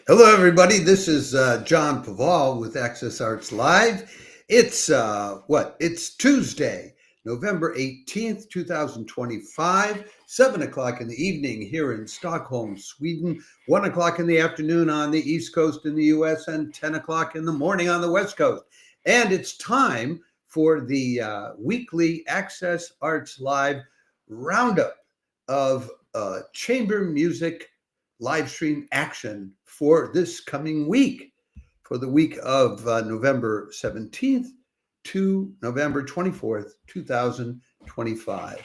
Hello, everybody. This is John Paval with Access Arts Live. It's It's Tuesday, November 18th, 2025, 7 o'clock in the evening here in Stockholm, Sweden, 1 o'clock in the afternoon on the East Coast in the US, and 10 o'clock in the morning on the West Coast. And it's time for the weekly Access Arts Live roundup of chamber music live stream action for this coming week, for the week of November 17th to November 24th, 2025.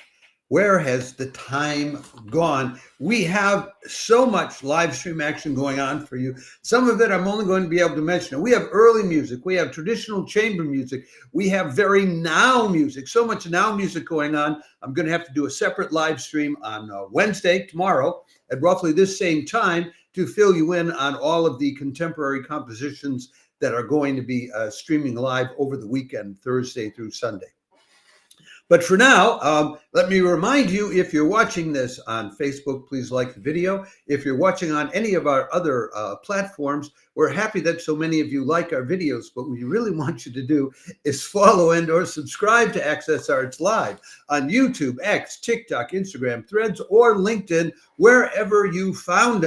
Where has the time gone? We have so much live stream action going on for you. Some of it I'm only going to be able to mention. We have early music. We have traditional chamber music. We have very now music. So much now music going on. I'm going to have to do a separate live stream on Wednesday, tomorrow, at roughly this same time to fill you in on all of the contemporary compositions that are going to be streaming live over the weekend, Thursday through Sunday. But for now, let me remind you, if you're watching this on Facebook, please like the video. If you're watching on any of our other platforms, we're happy that so many of you like our videos, but what we really want you to do is follow and or subscribe to Access Arts Live on YouTube, X, TikTok, Instagram, Threads, or LinkedIn, wherever you find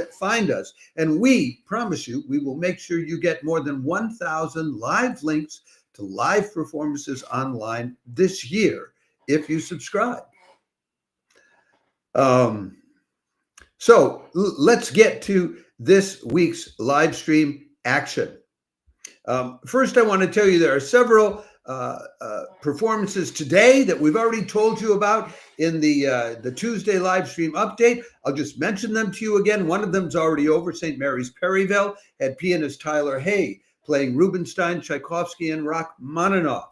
us. And we promise you, we will make sure you get more than 1,000 live links to live performances online this year, if you subscribe. So let's get to this week's live stream action. First, I want to tell you there are several performances today that we've already told you about in the Tuesday live stream update. I'll just mention them to you again. One of them's already over. St. Mary's Perivale had pianist Tyler Hay playing Rubenstein, Tchaikovsky, and Rachmaninoff.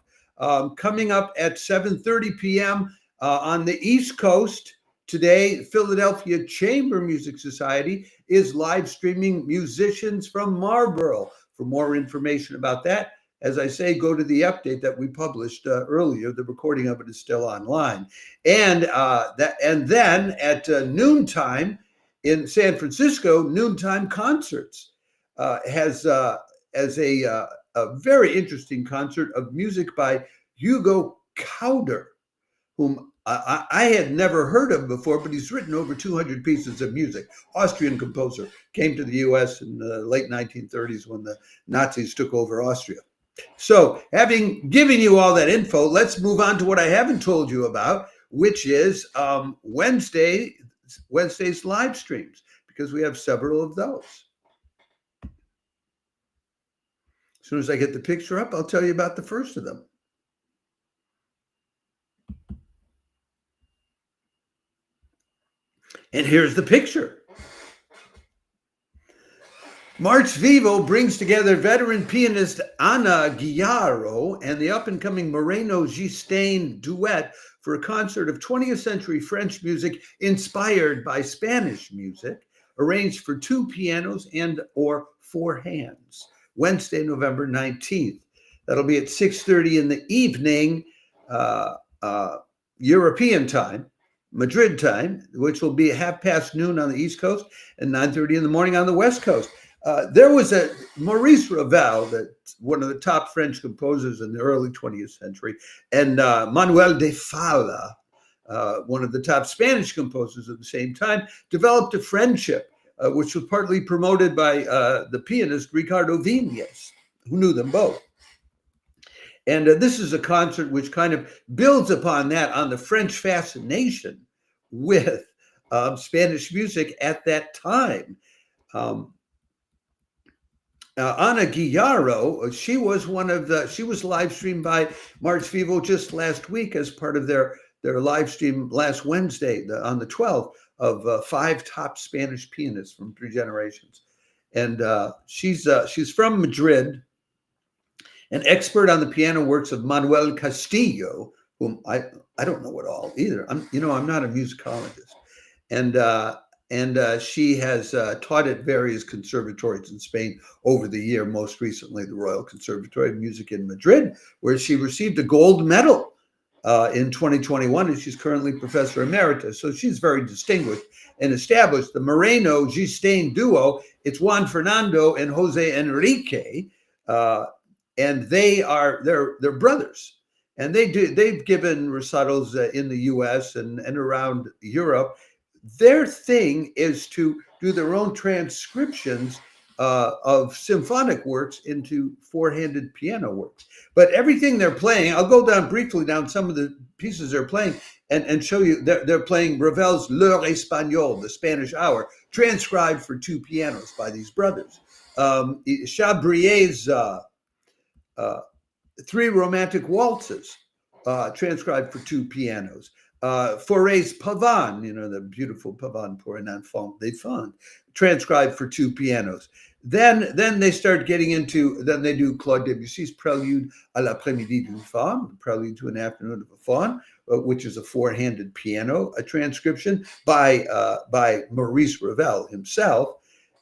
Coming up at 7:30 p.m. On the East Coast today, Philadelphia Chamber Music Society is live streaming musicians from Marlboro. For more information about that, as I say, go to the update that we published earlier. The recording of it is still online. And then at Noontime in San Francisco, Noontime Concerts has a very interesting concert of music by Hugo Kauder, whom I had never heard of before, but he's written over 200 pieces of music. Austrian composer, came to the US in the late 1930s when the Nazis took over Austria. So having given you all that info, let's move on to what I haven't told you about, which is Wednesday's live streams, because we have several of those. As soon as I get the picture up, I'll tell you about the first of them. And here's the picture. March Vivo brings together veteran pianist Ana Guijarro and the up-and-coming Moreno Gistaín Duet for a concert of 20th century French music inspired by Spanish music, arranged for 2 pianos and or 4 hands. Wednesday, November 19th. That'll be at 6:30 in the evening, European time, Madrid time, which will be noon on the East Coast and 9:30 in the morning on the West Coast. There was a Maurice Ravel, one of the top French composers in the early 20th century, and Manuel de Falla, one of the top Spanish composers at the same time, developed a friendship, which was partly promoted by the pianist Ricardo Viñas, who knew them both. And this is a concert which kind of builds upon that, on the French fascination with Spanish music at that time. Ana Guijarro, she was live streamed by March Vivo just last week as part of their live stream last Wednesday on the 12th of 5 top Spanish pianists from 3 generations. And she's from Madrid, an expert on the piano works of Manuel Castillo, whom I don't know at all either. I'm not a musicologist. And she has taught at various conservatories in Spain over the year, most recently the Royal Conservatory of Music in Madrid, where she received a gold medal in 2021, and she's currently professor emeritus. So she's very distinguished and established. The Moreno Gistaín duo, it's Juan Fernando and Jose Enrique, and they're brothers. And they've given recitals in the U.S. and around Europe. Their thing is to do their own transcriptions of symphonic works into four-handed piano works. But everything they're playing, I'll go down briefly down some of the pieces they're playing and show you. They're playing Ravel's L'heure espagnole, the Spanish hour, transcribed for two pianos by these brothers. Chabrier's Three Romantic Waltzes, transcribed for two pianos. Fauré's Pavane, the beautiful Pavane pour un enfant des femmes, transcribed for two pianos. Then they start getting into, then they do Claude Debussy's Prélude à l'après-midi d'une femme, Prelude to an Afternoon of a Faun, which is a four-handed piano, a transcription by Maurice Ravel himself.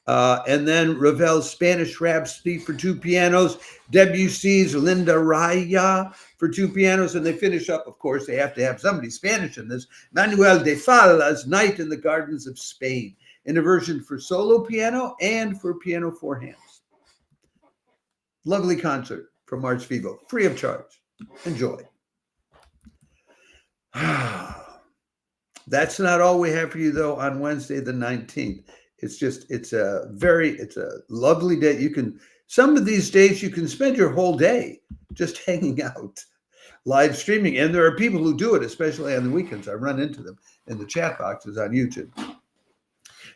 And then Ravel's Spanish Rhapsody for two pianos, Debussy's Linda Raya for two pianos, and they finish up, of course, they have to have somebody Spanish in this, Manuel de Falla's Night in the Gardens of Spain, in a version for solo piano and for piano four hands. Lovely concert from Arts Vivo, free of charge. Enjoy. That's not all we have for you, though, on Wednesday the 19th. It's a lovely day. Some of these days you can spend your whole day just hanging out, live streaming. And there are people who do it, especially on the weekends. I run into them in the chat boxes on YouTube.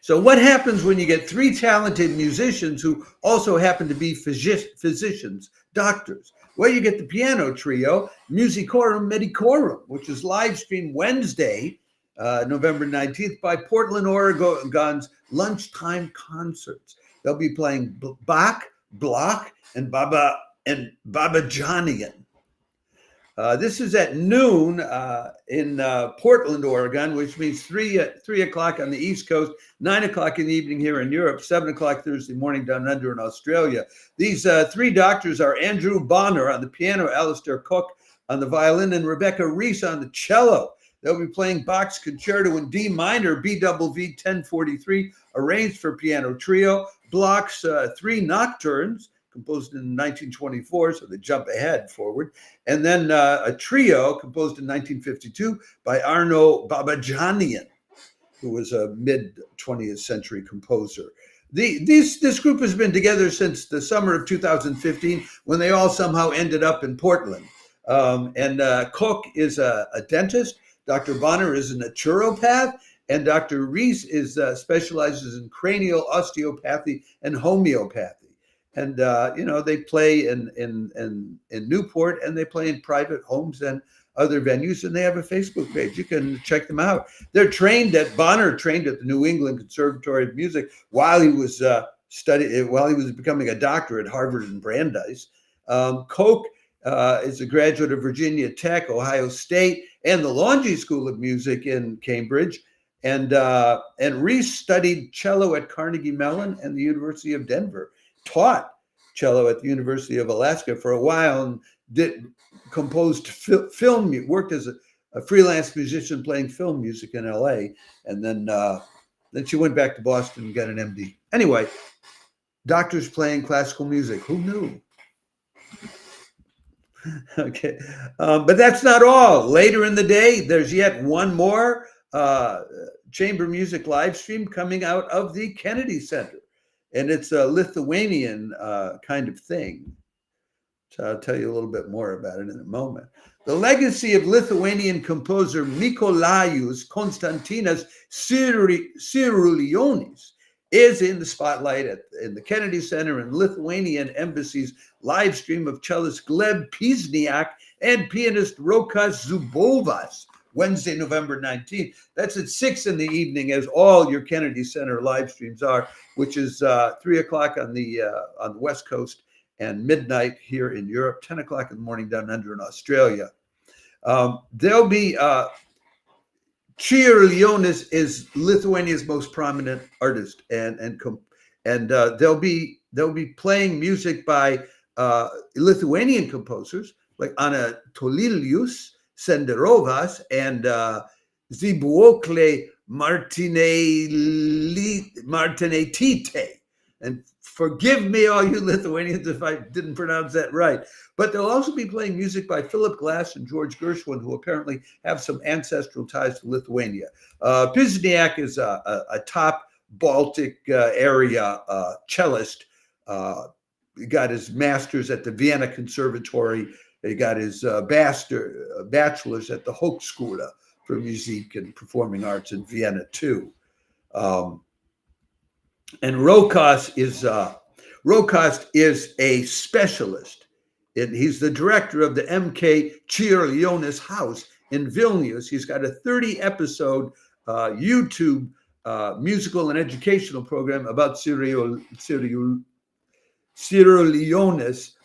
So what happens when you get three talented musicians who also happen to be physicians, doctors? Well, you get the piano trio, Musicorum, Medicorum, which is live streamed Wednesday, November 19th, by Portland, Oregon's Lunchtime Concerts. They'll be playing Bach, Bloch, and Babajanian. This is at noon in Portland, Oregon, which means 3 o'clock on the East Coast, 9 o'clock in the evening here in Europe, 7 o'clock Thursday morning down under in Australia. These three doctors are Andrew Bonner on the piano, Alistair Cook on the violin, and Rebecca Reese on the cello. They'll be playing Bach's Concerto in D minor, BWV 1043, arranged for piano trio, Bloch's Three Nocturnes, composed in 1924, so they jump forward, and then a trio composed in 1952 by Arno Babajanian, who was a mid-20th century composer. This group has been together since the summer of 2015, when they all somehow ended up in Portland. Cook is a dentist, Dr. Bonner is a naturopath, and Dr. Reese specializes in cranial osteopathy and homeopathy. And they play in Newport, and they play in private homes and other venues, and they have a Facebook page. You can check them out. Bonner trained at the New England Conservatory of Music while he was becoming a doctor at Harvard and Brandeis. Koch is a graduate of Virginia Tech, Ohio State, and the Longy School of Music in Cambridge. And Reese studied cello at Carnegie Mellon and the University of Denver, taught cello at the University of Alaska for a while, and composed film, worked as a freelance musician playing film music in LA. And then she went back to Boston and got an MD. Anyway, doctors playing classical music. Who knew? Okay. But that's not all. Later in the day, there's yet one more chamber music live stream coming out of the Kennedy Center. And it's a Lithuanian kind of thing. So I'll tell you a little bit more about it in a moment. The legacy of Lithuanian composer Mykolajus Konstantinas Čiurlionis is in the spotlight in the Kennedy Center and Lithuanian Embassy's live stream of cellist Gleb Pisniak and pianist Rokas Zubovas, Wednesday, November 19th. That's at 6 in the evening, as all your Kennedy Center live streams are, which is 3 o'clock on the West Coast and midnight here in Europe, 10 o'clock in the morning down under in Australia. There'll be Čiurlionis is Lithuania's most prominent artist, and they'll be playing music by Lithuanian composers like Anna Tolilijus, Senderovas and Zibuocle Martinetite. And forgive me, all you Lithuanians, if I didn't pronounce that right. But they'll also be playing music by Philip Glass and George Gershwin, who apparently have some ancestral ties to Lithuania. Pisniak is a top Baltic area cellist. He got his master's at the Vienna Conservatory. He got his bachelor's at the Hochschule for Music and Performing Arts in Vienna too. And Rokas is a specialist. He's the director of the MK Čiurlionis House in Vilnius. He's got a 30-episode YouTube musical and educational program about Čiurlionis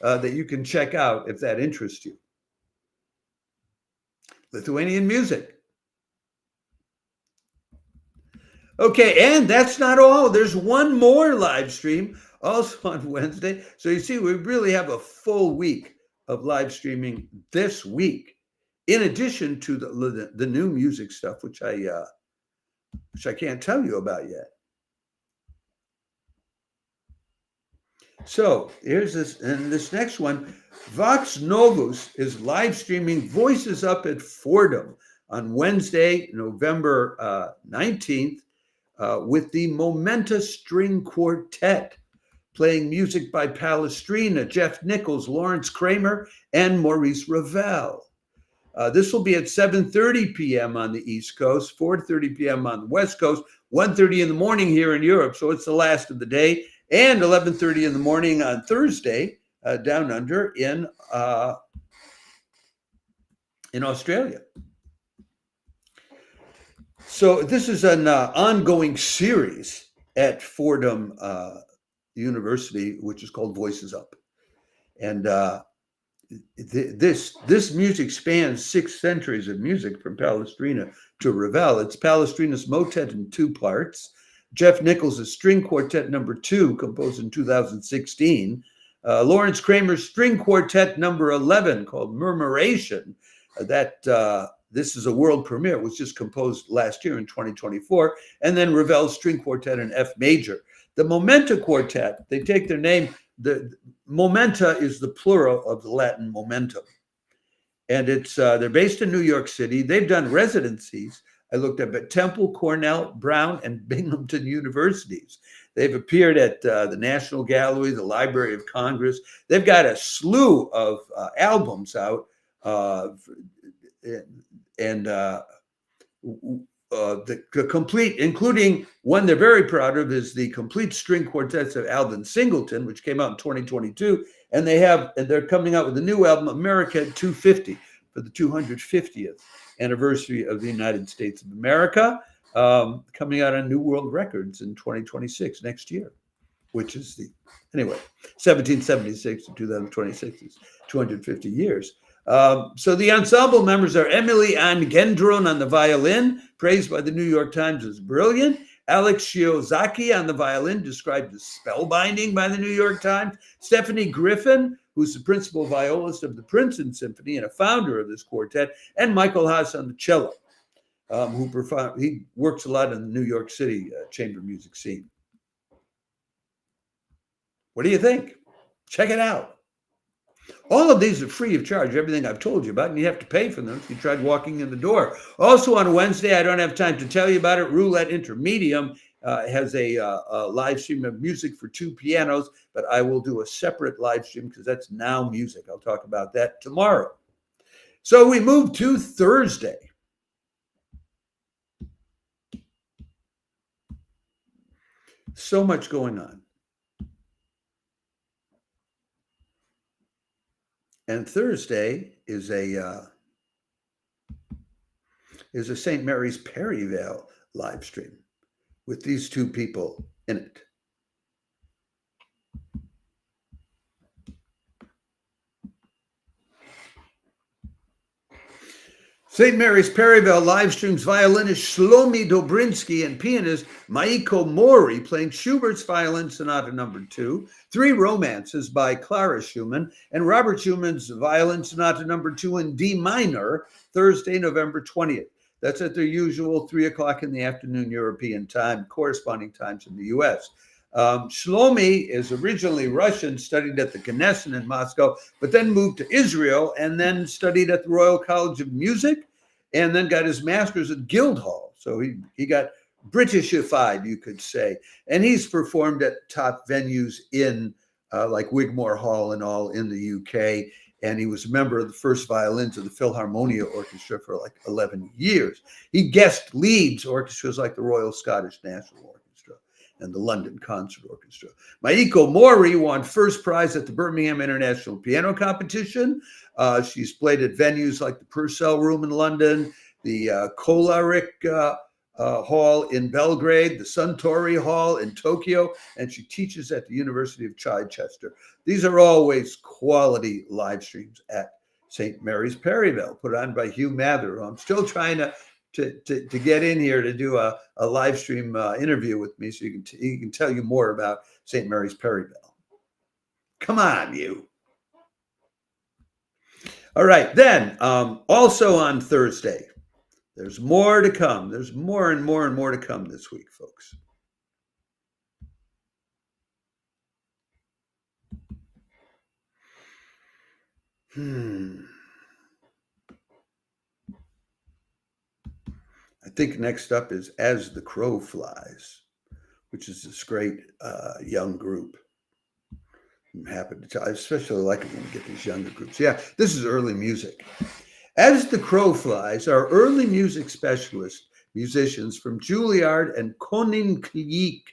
that you can check out if that interests you. Lithuanian music. Okay, and that's not all. There's one more live stream also on Wednesday. So you see, we really have a full week of live streaming this week, in addition to the new music stuff, which I can't tell you about yet. So here's this next one. Vox Novus is live streaming Voices Up at Fordham on Wednesday, November 19th. With the Momenta String Quartet, playing music by Palestrina, Jeff Nichols, Lawrence Kramer, and Maurice Ravel. This will be at 7:30 p.m. on the East Coast, 4:30 p.m. on the West Coast, 1:30 in the morning here in Europe, so it's the last of the day, and 11:30 in the morning on Thursday down under in Australia. So this is an ongoing series at Fordham University, which is called Voices Up. And this music spans 6 centuries of music from Palestrina to Ravel. It's Palestrina's motet in 2 parts. Jeff Nichols' String Quartet No. 2, composed in 2016. Lawrence Kramer's String Quartet No. 11, called Murmuration. This is a world premiere. It was just composed last year in 2024. And then Ravel's String Quartet in F major. The Momenta Quartet, they take their name. The Momenta is the plural of the Latin momentum. And they're based in New York City. They've done residencies. I looked up at Temple, Cornell, Brown, and Binghamton universities. They've appeared at the National Gallery, the Library of Congress. They've got a slew of albums out. The complete, including one they're very proud of, is the complete string quartets of Alvin Singleton, which came out in 2022, and they're coming out with a new album, America 250, for the 250th anniversary of the United States of America, coming out on New World Records in 2026, next year, which is 1776 to 2026 is 250 years. So the ensemble members are Emily Ann Gendron on the violin, praised by the New York Times as brilliant. Alex Shiozaki on the violin, described as spellbinding by the New York Times. Stephanie Griffin, who's the principal violist of the Princeton Symphony and a founder of this quartet. And Michael Haas on the cello, he works a lot in the New York City chamber music scene. What do you think? Check it out. All of these are free of charge, everything I've told you about, and you have to pay for them if you tried walking in the door. Also on Wednesday, I don't have time to tell you about it, Roulette Intermedium has a live stream of music for 2 pianos, but I will do a separate live stream because that's now music. I'll talk about that tomorrow. So we move to Thursday. So much going on. And Thursday is a St. Mary's Perivale live stream with these 2 people in it. St. Mary's Perivale live streams violinist Shlomi Dobrinsky and pianist Maiko Mori playing Schubert's Violin Sonata No. 2, Three Romances by Clara Schumann, and Robert Schumann's Violin Sonata No. 2 in D minor, Thursday, November 20th. That's at their usual 3 o'clock in the afternoon European time, corresponding times in the U.S. Shlomi is originally Russian, studied at the Knesset in Moscow, but then moved to Israel and then studied at the Royal College of Music and then got his master's at Guildhall. So he got Britishified, you could say. And he's performed at top venues in like Wigmore Hall and all in the UK. And he was a member of the first violins of the Philharmonia Orchestra for like 11 years. He guest leads orchestras like the Royal Scottish National Orchestra and the London Concert Orchestra. Maiko Mori won first prize at the Birmingham International Piano Competition. She's played at venues like the Purcell Room in London, the Kolaric Hall in Belgrade, the Suntory Hall in Tokyo, and she teaches at the University of Chichester. These are always quality live streams at St. Mary's Perivale, put on by Hugh Mather. I'm still trying to get in here to do a live stream interview with me so he can tell you more about St. Mary's Perivale. Come on, you. All right, then also on Thursday, there's more to come. There's more and more and more to come this week, folks. I think next up is As the Crow Flies, which is this great young group. I'm happy to tell. I especially like it when we get these younger groups. Yeah, this is early music. As the Crow Flies are early music specialist musicians from Juilliard and Koninklijke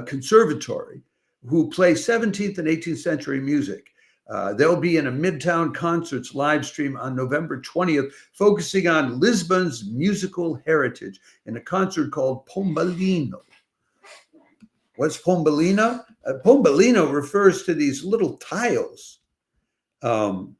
Conservatory who play 17th and 18th century music. They'll be in a Midtown Concerts live stream on November 20th, focusing on Lisbon's musical heritage in a concert called Pombalino. What's Pombalino? Pombalino refers to these little tiles that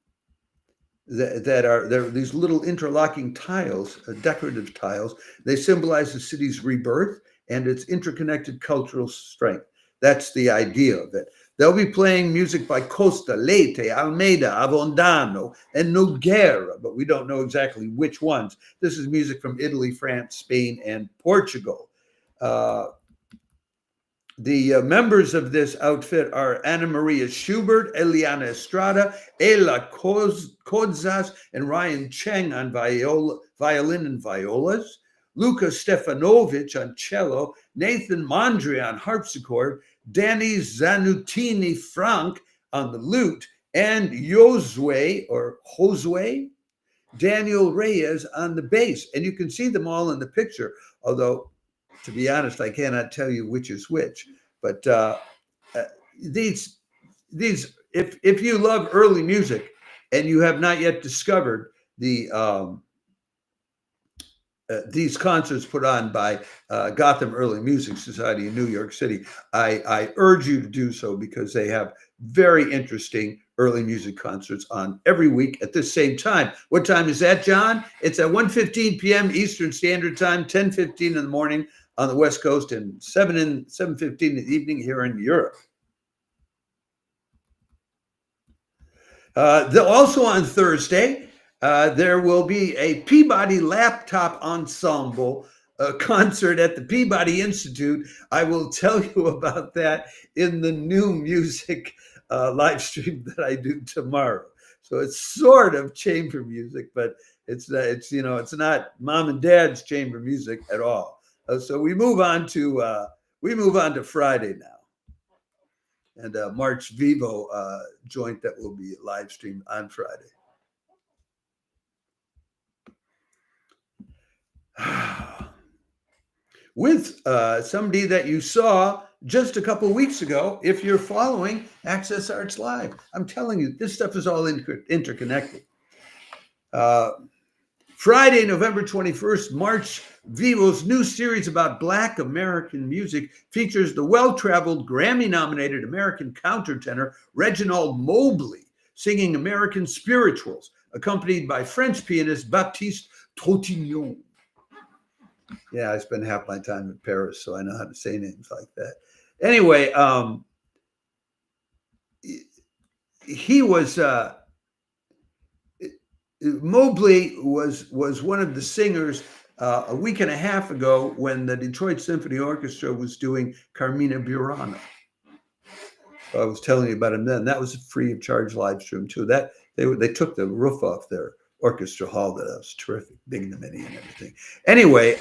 are these little interlocking tiles, decorative tiles. They symbolize the city's rebirth and its interconnected cultural strength. That's the idea of it. They'll be playing music by Costa, Leite, Almeida, Avondano, and Noguera, but we don't know exactly which ones. This is music from Italy, France, Spain, and Portugal. The members of this outfit are Anna Maria Schubert, Eliana Estrada, Ela Kodzas, and Ryan Cheng on violin and violas, Luca Stefanovic on cello, Nathan Mondri on harpsichord, Danny Zanutini Frank on the lute, and Josue Daniel Reyes on the bass. And you can see them all in the picture, although, to be honest, I cannot tell you which is which. But these, if you love early music and you have not yet discovered these concerts put on by Gotham Early Music Society in New York City, I urge you to do so because they have very interesting early music concerts on every week at the same time. What time is that, John? It's at 1:15 p.m. Eastern Standard Time, 10:15 in the morning on the West Coast, and 7:15 in the evening here in Europe. Also on Thursday, there will be a Peabody Laptop Ensemble concert at the Peabody Institute. I will tell you about that in the new music live stream that I do tomorrow. So it's sort of chamber music, but it's not mom and dad's chamber music at all. So we move on to Friday now, and March Vivo joint that will be live streamed on Friday. With somebody that you saw just a couple weeks ago, if you're following Access Arts Live. I'm telling you, this stuff is all interconnected. Friday, November 21st, March Vivo's new series about Black American music features the well-traveled Grammy-nominated American countertenor Reginald Mobley singing American spirituals, accompanied by French pianist Baptiste Trintignant. Yeah, I spend half my time in Paris, so I know how to say names like that. Anyway, he was Mobley was one of the singers a week and a half ago when the Detroit Symphony Orchestra was doing Carmina Burana. I was telling you about him then. That was a free of charge live stream too. That they took the roof off their orchestra hall. That was terrific, dignity and everything. Anyway,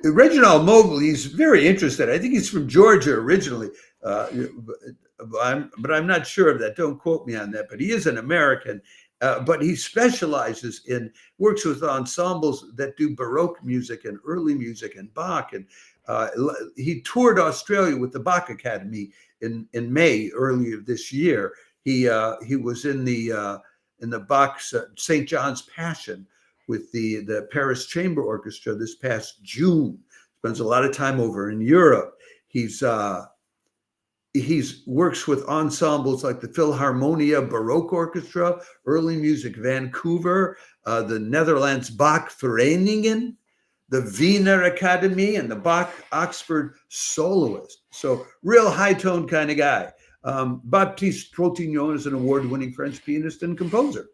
Reginald Mobley is very interested. I think he's from Georgia originally, but I'm not sure of that. Don't quote me on that. But he is an American. But he specializes in works with ensembles that do Baroque music and early music and Bach. And he toured Australia with the Bach Academy in May earlier this year. He was in the Bach's St. John's Passion with the Paris Chamber Orchestra this past June. Spends a lot of time over in Europe. He's works with ensembles like the Philharmonia Baroque Orchestra, Early Music Vancouver, the Netherlands Bach Vereniging, the Wiener Academy, and the Bach Oxford Soloist. So real high-tone kind of guy. Baptiste Trintignant is an award-winning French pianist and composer.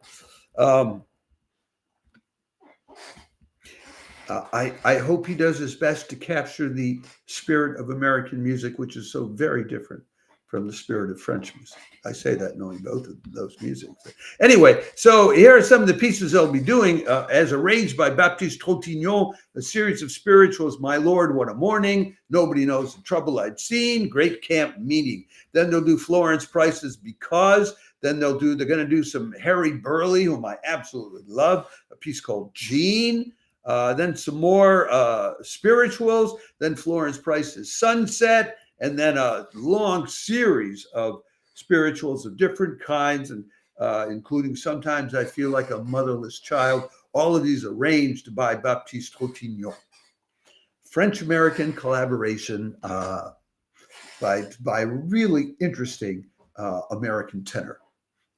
I hope he does his best to capture the spirit of American music, which is so very different from the spirit of French music. I say that knowing both of those musics. Anyway, so here are some of the pieces they'll be doing as arranged by Baptiste Trintignant, a series of spirituals, My Lord, What a Morning, Nobody Knows the Trouble I'd Seen, Great Camp Meeting. Then they'll do Florence Price's Because. Then they're going to do some Harry Burleigh, whom I absolutely love, a piece called Jean. Then some more spirituals, then Florence Price's Sunset, and then a long series of spirituals of different kinds, and including Sometimes I Feel Like a Motherless Child. All of these arranged by Baptiste Trintignant. French-American collaboration by a really interesting American tenor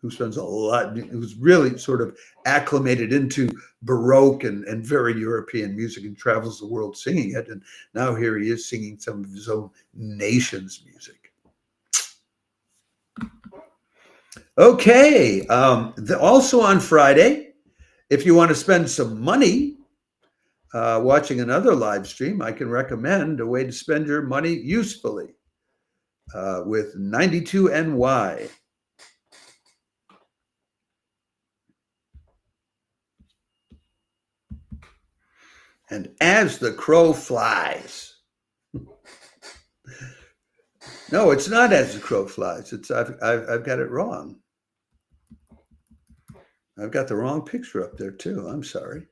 who spends a lot, who's really sort of acclimated into Baroque and very European music and travels the world singing it. And now here he is singing some of his own nation's music. Okay. Also on Friday, if you want to spend some money watching another live stream, I can recommend a way to spend your money usefully with 92NY. And As the Crow Flies. No, it's not As the Crow Flies. It's I've got it wrong. I've got the wrong picture up there too. I'm sorry.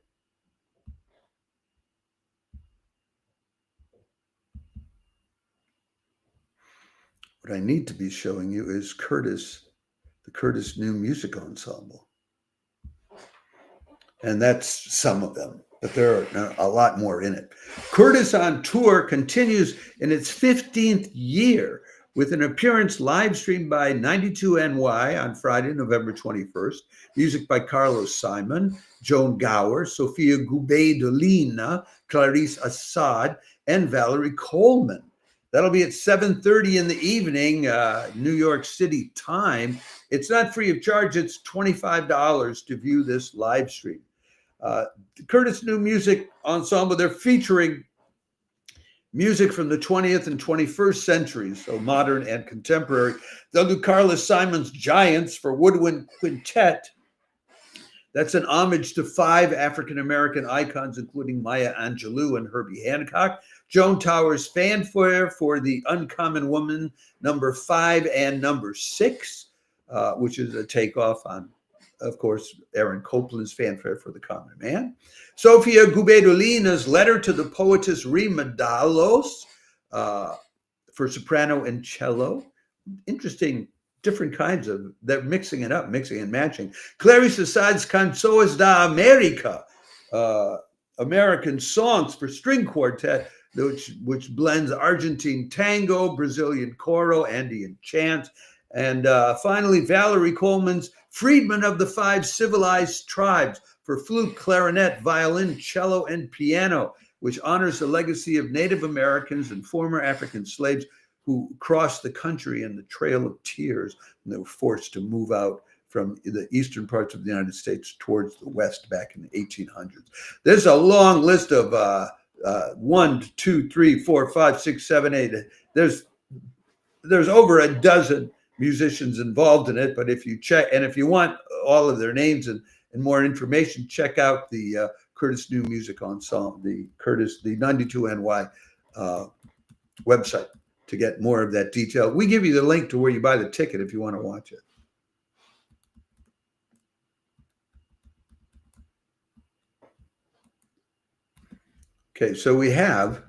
What I need to be showing you is the Curtis New Music Ensemble. And that's some of them, but there are a lot more in it. Curtis on Tour continues in its 15th year with an appearance live streamed by 92NY on Friday, November 21st. Music by Carlos Simon, Joan Gower, Sophia Goubeidolina, Clarice Assad, and Valerie Coleman. That'll be at 7:30 in the evening, New York City time. It's not free of charge. It's $25 to view this live stream. The Curtis New Music Ensemble, they're featuring music from the 20th and 21st centuries, so modern and contemporary. They'll do Carlos Simon's Giants for Woodwind Quintet. That's an homage to 5 African-American icons, including Maya Angelou and Herbie Hancock. Joan Towers Fanfare for the Uncommon Woman, number 5 and number 6, which is a takeoff on, of course, Aaron Copland's Fanfare for the Common Man. Sophia Goubeidolina's Letter to the Poetess Rima Dalos for soprano and cello. Interesting, different kinds of, they're mixing it up, mixing and matching. Clarice Assad's Canções da América, American Songs for String Quartet, which blends Argentine tango, Brazilian coro, Andean chant. And finally, Valerie Coleman's Freedmen of the 5 Civilized Tribes for flute, clarinet, violin, cello, and piano, which honors the legacy of Native Americans and former African slaves who crossed the country in the Trail of Tears, and they were forced to move out from the eastern parts of the United States towards the west back in the 1800s. There's a long list of 1, 2, 3, 4, 5, 6, 7, 8. There's over a dozen musicians involved in it, but if you check, and if you want all of their names and more information, check out the Curtis New Music Ensemble, the 92NY website to get more of that detail. We give you the link to where you buy the ticket if you want to watch it. Okay, so we have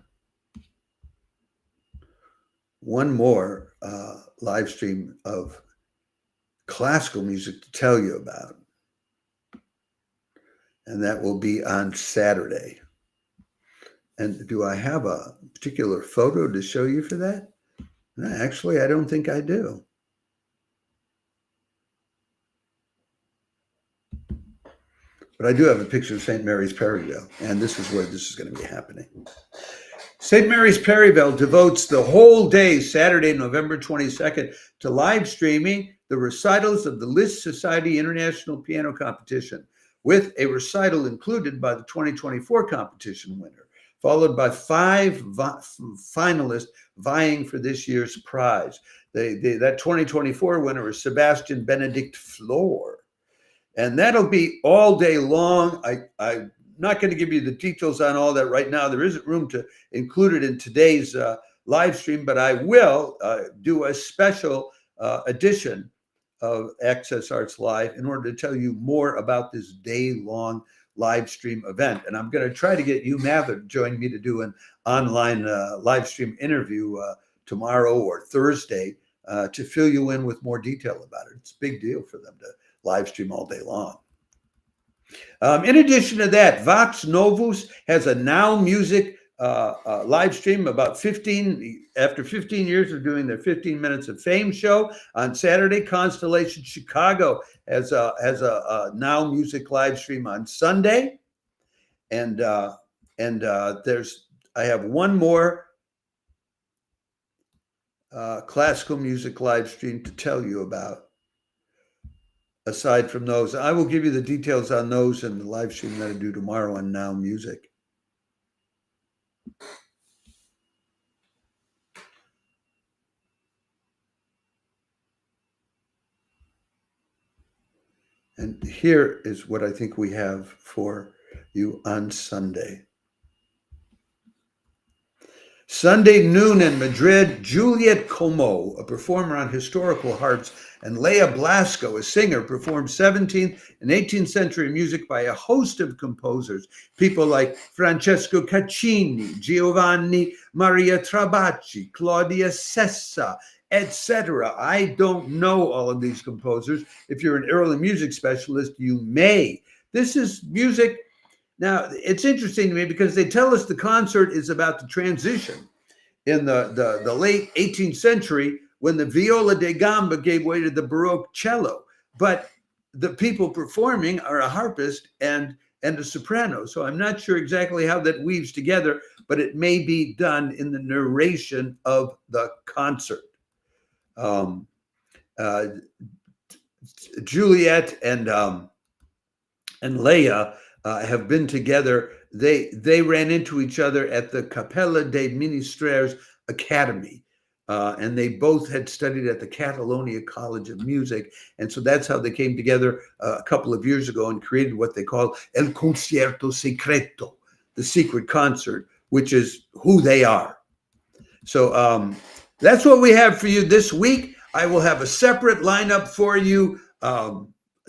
one more live stream of classical music to tell you about, and that will be on Saturday. And do I have a particular photo to show you for that? No, actually, I don't think I do. But I do have a picture of St. Mary's Perivale, and this is where this is going to be happening. St. Mary's Perivale devotes the whole day, Saturday, November 22nd, to live streaming the recitals of the Liszt Society International Piano Competition, with a recital included by the 2024 competition winner, followed by 5 finalists vying for this year's prize. That 2024 winner is Sebastian Benedict Flor. And that'll be all day long. I'm not going to give you the details on all that right now. There isn't room to include it in today's live stream, but I will do a special edition of Access Arts Live in order to tell you more about this day-long live stream event. And I'm going to try to get you, Mather, to join me to do an online live stream interview tomorrow or Thursday to fill you in with more detail about it. It's a big deal for them to live stream all day long. In addition to that, Vox Novus has a Now Music live stream after 15 years of doing their 15 Minutes of Fame show on Saturday. Constellation Chicago has a Now Music live stream on Sunday, and I have one more classical music live stream to tell you about. Aside from those, I will give you the details on those in the live stream that I do tomorrow on Now Music. And here is what I think we have for you on Sunday. Sunday noon in Madrid, Juliet Como, a performer on historical harps, and Leah Blasco, a singer, performed 17th and 18th century music by a host of composers, people like Francesco Caccini, Giovanni Maria Trabacci, Claudia Sessa, etc. I don't know all of these composers. If you're an early music specialist, you may. This is music. Now, it's interesting to me because they tell us the concert is about the transition in the late 18th century when the viola da gamba gave way to the Baroque cello. But the people performing are a harpist and a soprano. So I'm not sure exactly how that weaves together, but it may be done in the narration of the concert. Juliet and Leah have been together. They ran into each other at the Capella dei Ministeri Academy, and they both had studied at the Catalonia College of Music, and so that's how they came together a couple of years ago and created what they call El Concierto Secreto, the secret concert, which is who they are. So that's what we have for you this week. I will have a separate lineup for you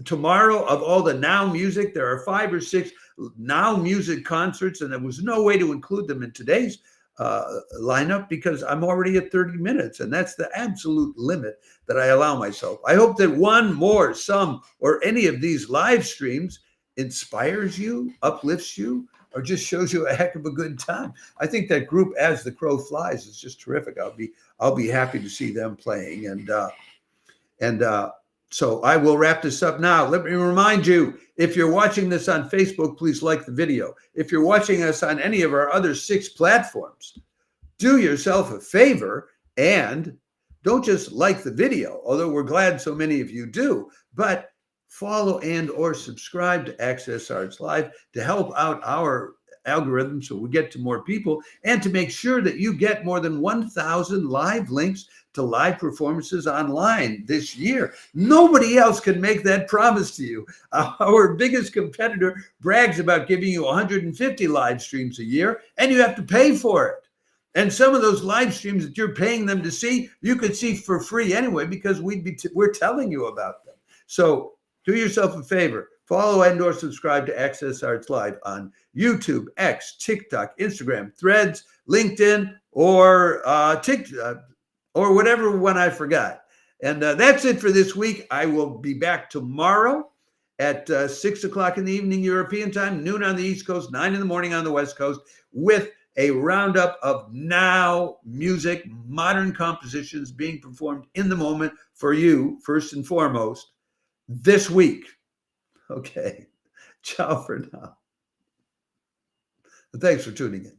tomorrow of all the Now Music. There are 5 or 6 Now Music concerts, and there was no way to include them in today's lineup because I'm already at 30 minutes, and that's the absolute limit that I allow myself. I hope that one more, some, or any of these live streams inspires you, uplifts you, or just shows you a heck of a good time. I think that group As the Crow Flies is just terrific. I'll be happy to see them playing, and So I will wrap this up now. Let me remind you, if you're watching this on Facebook, please like the video. If you're watching us on any of our other 6 platforms, do yourself a favor and don't just like the video, although we're glad so many of you do, but follow and or subscribe to Access Arts Live to help out our algorithm so we get to more people, and to make sure that you get more than 1,000 live links to live performances online this year. Nobody else can make that promise to you. Our biggest competitor brags about giving you 150 live streams a year, and you have to pay for it. And some of those live streams that you're paying them to see, you could see for free anyway, because we're telling you about them. So do yourself a favor. Follow and or subscribe to Access Arts Live on YouTube, X, TikTok, Instagram, Threads, LinkedIn, or TikTok, or whatever one I forgot. And that's it for this week. I will be back tomorrow at 6 o'clock in the evening European time, noon on the East Coast, 9 in the morning on the West Coast, with a roundup of now music, modern compositions being performed in the moment for you, first and foremost, this week. Okay. Ciao for now. Thanks for tuning in.